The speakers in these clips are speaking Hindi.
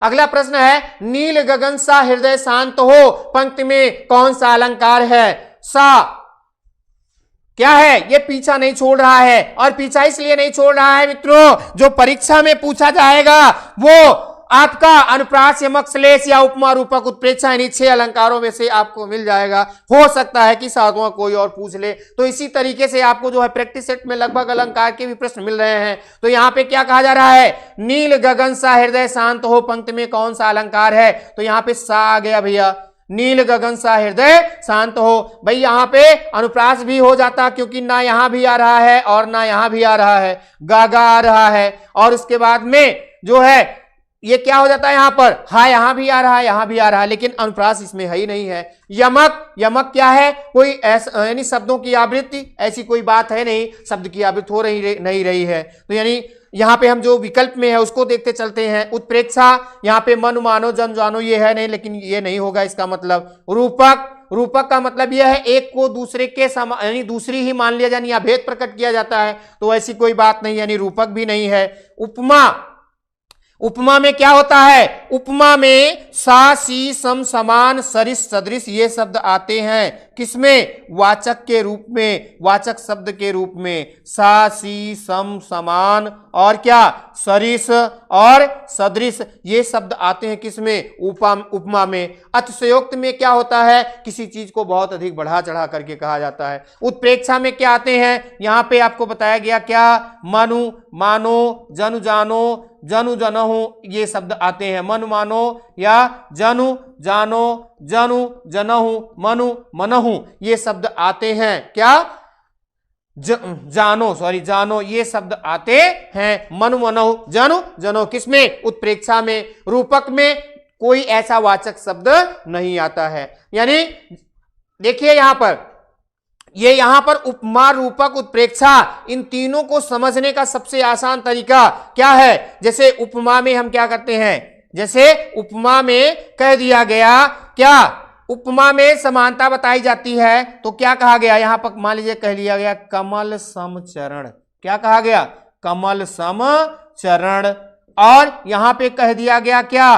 अगला प्रश्न है, नील गगन सा हृदय शांत हो पंक्ति में कौन सा अलंकार है? सा क्या है? ये पीछा नहीं छोड़ रहा है, और पीछा इसलिए नहीं छोड़ रहा है मित्रों, जो परीक्षा में पूछा जाएगा वो आपका अनुप्रास, यमक, श्लेष या उपमा, रूपक, उत्प्रेक्षा, इन्हीं 6 अलंकारों में से आपको मिल जाएगा। हो सकता है कि 7वां कोई और पूछ ले। तो इसी तरीके से आपको जो है प्रैक्टिस सेट में लगभग अलंकार के भी प्रश्न मिल रहे हैं। तो यहाँ पे क्या कहा जा रहा है? नील गगन सा हृदय शांत हो पंक्ति में कौन सा अलंकार है? तो यहाँ पे सा आ गया भैया, नील गगन सा हृदय शांत हो। भाई यहाँ पे अनुप्रास भी हो जाता, क्योंकि ना यहां भी आ रहा है और ना यहां भी आ रहा है, गागा आ रहा है, और उसके बाद में जो है ये क्या हो जाता है, यहां पर हा यहां भी आ रहा है, यहां भी आ रहा है, लेकिन अनुप्रास इसमें है ही नहीं है। यमक, यमक क्या है? कोई ऐसा यानी शब्दों की आवृत्ति, ऐसी कोई बात है नहीं, शब्द की आवृत्ति हो नहीं रही है। तो यानी यहां पे हम जो विकल्प में है उसको देखते चलते हैं। उत्प्रेक्षा, यहाँ पे मन मानो जन जानो ये है नहीं, लेकिन ये नहीं होगा इसका मतलब। रूपक, रूपक का मतलब यह है एक को दूसरे के समान यानी दूसरी ही मान लिया जाए, या भेद प्रकट किया जाता है, तो ऐसी कोई बात नहीं, यानी रूपक भी नहीं है। उपमा, उपमा में क्या होता है? उपमा में सा, सी, सम, समान, सरिस, सदृश ये शब्द आते हैं। किसमें? वाचक के रूप में, वाचक शब्द के रूप में। सा, सी, सम, समान और क्या? सरिस और सदृश ये शब्द आते हैं किसमें? उपमा में। अतिशयोक्त में क्या होता है? किसी चीज को बहुत अधिक बढ़ा चढ़ा करके कहा जाता है। उत्प्रेक्षा में क्या आते हैं? यहां पे आपको बताया गया क्या? मनु, मानो, जनु जानो, जनु जनहु ये शब्द आते हैं। मनु मानो या जनु जानो, जनु जनहु, मनु मनहु ये शब्द आते हैं। क्या? जानो, सॉरी जानो ये शब्द आते हैं। मनु मनहु, जनु जनो किसमें? उत्प्रेक्षा में। रूपक में कोई ऐसा वाचक शब्द नहीं आता है। यानी देखिए यहां पर ये यहां पर उपमा, रूपक, उत्प्रेक्षा इन तीनों को समझने का सबसे आसान तरीका क्या है? जैसे उपमा में हम क्या करते हैं? जैसे उपमा में कह दिया गया क्या? उपमा में समानता बताई जाती है, तो क्या कहा गया? यहां पर मान लीजिए कह लिया गया कमल सम चरण। क्या कहा गया? कमल सम चरण। और यहां पे कह दिया गया क्या?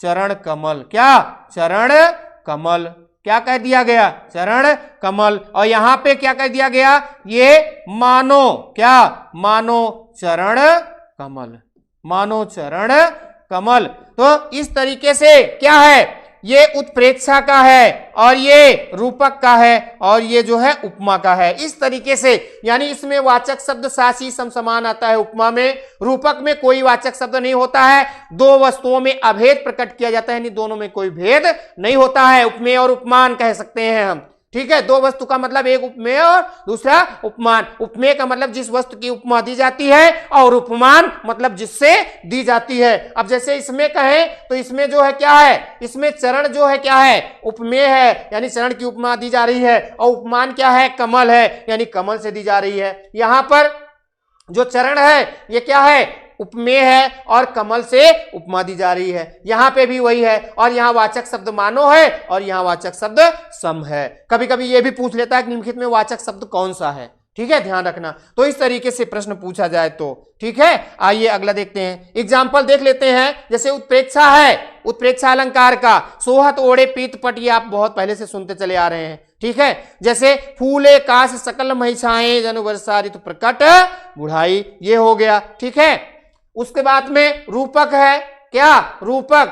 चरण कमल। क्या? चरण कमल। क्या कह दिया गया? चरण कमल। और यहां पे क्या कह दिया गया? ये मानो, क्या? मानो चरण कमल, मानो चरण कमल। तो इस तरीके से क्या है? ये उत्प्रेक्षा का है और ये रूपक का है और ये जो है उपमा का है। इस तरीके से यानी इसमें वाचक शब्द सासी सम समान आता है उपमा में। रूपक में कोई वाचक शब्द नहीं होता है। दो वस्तुओं में अभेद प्रकट किया जाता है, यानी दोनों में कोई भेद नहीं होता है। उपमेय और उपमान कह सकते हैं हम। ठीक है, दो वस्तु का मतलब एक उपमेय और दूसरा उपमान। उपमेय का मतलब जिस वस्तु की उपमा दी जाती है और उपमान मतलब जिससे दी जाती है। अब जैसे इसमें कहें तो इसमें जो है क्या है? इसमें चरण जो है क्या है? उपमेय है, यानी चरण की उपमा दी जा रही है। और उपमान क्या है? कमल है, यानी कमल से दी जा रही है। यहां पर जो चरण है ये क्या है? उपमेय है और कमल से उपमा दी जा रही है। यहां पे भी वही है। और यहां वाचक शब्द मानो है और यहां वाचक शब्द सम है। कभी कभी यह भी पूछ लेता है कि निम्नलिखित में वाचक शब्द कौन सा है। ठीक है, ध्यान रखना। तो इस तरीके से प्रश्न पूछा जाए तो ठीक है। आइए अगला देखते हैं, एग्जाम्पल देख लेते हैं। जैसे उत्प्रेक्षा है, उत्प्रेक्षा अलंकार का सोहत ओढ़े पीत पट, ये आप बहुत पहले से सुनते चले आ रहे हैं। ठीक है, जैसे फूले काश सकल महिषाएं जनु वर्षा ऋतु प्रकट बुढ़ाई, ये हो गया। ठीक है, उसके बाद में रूपक है। क्या? रूपक,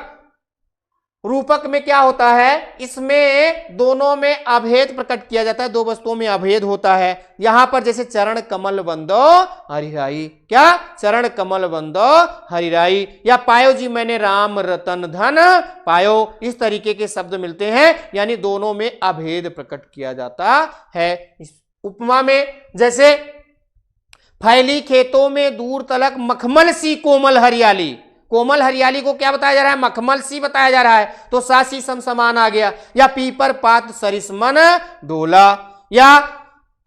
रूपक में क्या होता है? इसमें दोनों में अभेद प्रकट किया जाता है, दो वस्तुओं में अभेद होता है। यहां पर जैसे चरण कमल बंदो हरिराई, क्या? चरण कमल बंदो हरिराई, या पायो जी मैंने राम रतन धन पायो, इस तरीके के शब्द मिलते हैं, यानी दोनों में अभेद प्रकट किया जाता है। उपमा में जैसे फैली खेतों में दूर तलक मखमल सी कोमल हरियाली, कोमल हरियाली को क्या बताया जा रहा है? मखमल सी बताया जा रहा है, तो सासी सम समान आ गया। या पीपर पात सरिस मन डोला, या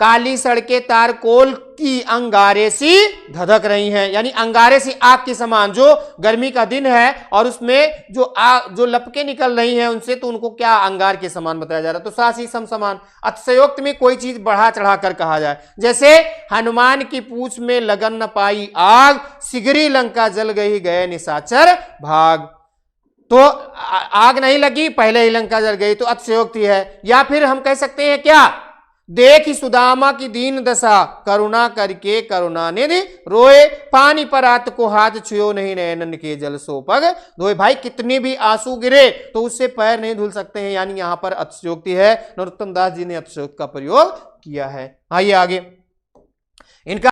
काली सड़कें तारकोल की अंगारे सी धधक रही हैं, यानी अंगारे सी आग के समान। जो गर्मी का दिन है और उसमें जो लपकें निकल रही हैं उनसे, तो उनको क्या? अंगार के समान बताया जा रहा है, तो सासी सम समान। अतिशयोक्त में कोई चीज बढ़ा चढ़ा कर कहा जाए, जैसे हनुमान की पूछ में लगन न पाई आग, सिगरी लंका जल गई गए निशाचर भाग। तो आग नहीं लगी, पहले ही लंका जल गई, तो अतिशयोक्ति है। या फिर हम कह सकते हैं क्या, देखी सुदामा की दीन दशा, करुणा करके करुणानिधि रोए, पानी पर आत को हाथ छुयो नहीं, नयनन के जल सो पग धोए। भाई कितने भी आंसू गिरे तो उससे पैर नहीं धुल सकते हैं, यानी यहां पर अतिशयोक्ति है। नरोत्तम दास जी ने अतिशयोक्ति का प्रयोग किया है। आइए आगे, इनका